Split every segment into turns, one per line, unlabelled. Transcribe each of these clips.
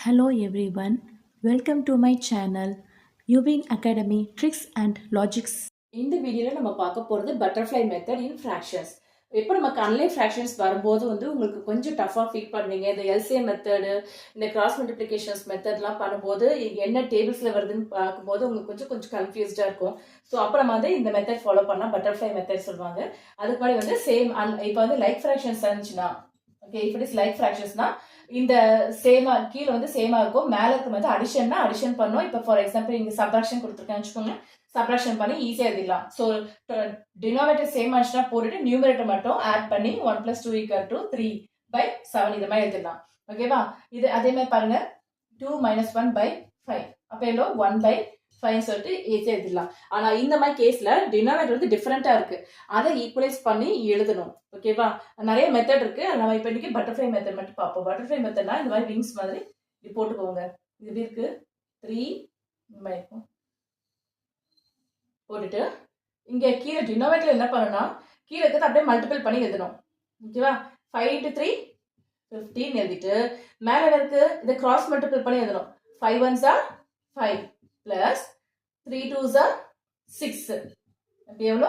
Hello everyone, welcome to my channel Uving Academy Tricks and Logics.
இந்த வீடியோவில் நம்ம பார்க்க போகிறது பட்டர்ஃப்ளை மெத்தட் இன் ஃப்ராக்ஷன்ஸ். எப்போ நம்ம அன்லைன் ஃப்ராக்ஷன்ஸ் வரும்போது உங்களுக்கு கொஞ்சம் டஃபாக ஃபீல் பண்ணுவீங்க. இந்த எல்சிஎம் மெத்தடு, இந்த கிராஸ் மல்டிப்ளிகேஷன்ஸ் மெத்தட்லாம் பண்ணும்போது என்ன டேபிள்ஸில் வருதுன்னு பார்க்கும்போது உங்களுக்கு கொஞ்சம் கன்ஃபியூஸ்டாக இருக்கும். ஸோ அப்போ நம்ம இந்த மெத்தட் ஃபாலோ பண்ணால் பட்டர்ஃப்ளை மெத்தட் சொல்லுவாங்க. அதுக்கு முன்னாடி சேம் இப்போ லைக் ஃப்ராக்ஷன்ஸ் இருந்துச்சுன்னா, okay, if it is like ஃப்ராக்ஷன்ஸ்னா இந்த சேமா கீழே சேமா இருக்கும், மேலே இருக்கும் அடிஷன்னா அடிஷன் பண்ணும். இப்போ ஃபார் எக்ஸாம்பிள் இங்கே சப்ராக்ஷன் கொடுத்துருக்கேன்னு வச்சுக்கோங்க, சப்ராக்ஷன் பண்ணி ஈஸியாக எழுதிடலாம். ஸோ டினாமினேட்டர் சேம் ஆச்சுன்னா போட்டுட்டு நியூமரேட்டர் மட்டும் ஆட் பண்ணி 1 + 2 = 3/7 இந்த மாதிரி எழுதிடலாம். ஓகேவா? இது அதே மாதிரி பாருங்க, 2 - 1/5 அப்போ எவ்வளோ 1/5 சொல்லிட்டு ஈஸியாக எழுதிடலாம். ஆனால் இந்த மாதிரி கேஸில் டினாமினேட்டர் டிஃப்ரெண்ட்டாக இருக்கு, அதை ஈக்குவலைஸ் பண்ணி எழுதணும். ஓகேவா? நிறைய மெத்தட் இருக்கு. நம்ம இப்போ இன்னைக்கு பட்டர்ஃப்ளை மெத்தட் மட்டும் பார்ப்போம். பட்டர்ஃப்ளை மெத்தட்னா இந்த மாதிரி விங்ஸ் மாதிரி இப்படி போட்டுக்கோங்க. இது இருக்கு 3 இந்த மாதிரி இருக்கும். போட்டுட்டு இங்க கீழே டினாமினேட்டர் என்ன பண்ணணும்னா கீழே இருக்கிறது அப்படியே மல்டிபிள் பண்ணி எழுதணும். ஓகேவா? 5 × 3 15 எழுதிட்டு மேல இருக்கு இதை கிராஸ் மல்டிபிள் பண்ணி எழுதணும். 5 1s are 5 plus 3 2s are 6. அப்ப எவ்வளோ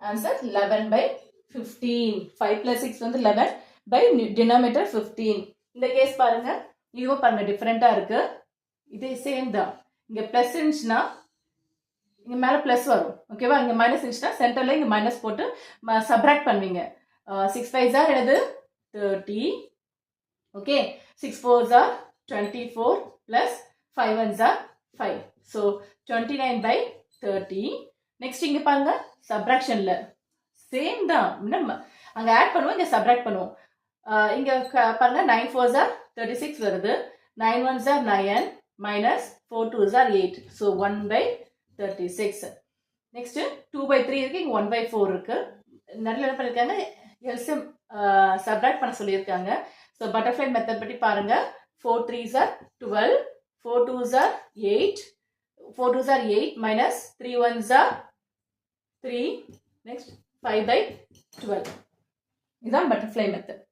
ஆன்சர் 11/15. 5 + 6 11 by denominator 15. இந்த கேஸ் பாருங்க, இதுவும் பாருங்க டிஃபரெண்டா இருக்கு. இதே சேம் தான். இங்க பிளஸ் இருந்துச்சுன்னா இங்க மேல பிளஸ் வரும். ஓகேவா? இங்க மைனஸ் இருந்துச்சுன்னா சென்டர்ல இங்க மைனஸ் போட்டு சப்ராக்ட் பண்ணுவீங்க. 6 5s are என்னது 30. Okay, 6 4s are 24 plus 5 1s are 5. So 29/30. Next இங்க பாருங்க, சப்ராக்ஷன்ல சேம் தான். அங்க ஆட் பண்ணுவோம், இங்க சப்ராக்ட் பண்ணுவோம். இங்க பாருங்க 9 4s are 36 வருது. 9 1s are 9 minus 4 2s are 8. So 1/36. Next 2/3 இருக்கு, இங்க 1/4 இருக்கு. நிறைய என்ன பண்ணிருக்காங்க, எல்சிஎம் சப்ராக்ட் பண்ண சொல்லியிருக்காங்க. ஸோ பட்டர்ஃப்ளை மெத்தட் பற்றி பாருங்க. 4 3s are 12, 4 2s are 8, 4 2s are 8 minus 3 1s are 3. Next 5/12. இதுதான் பட்டர்ஃப்ளை மெத்தட்.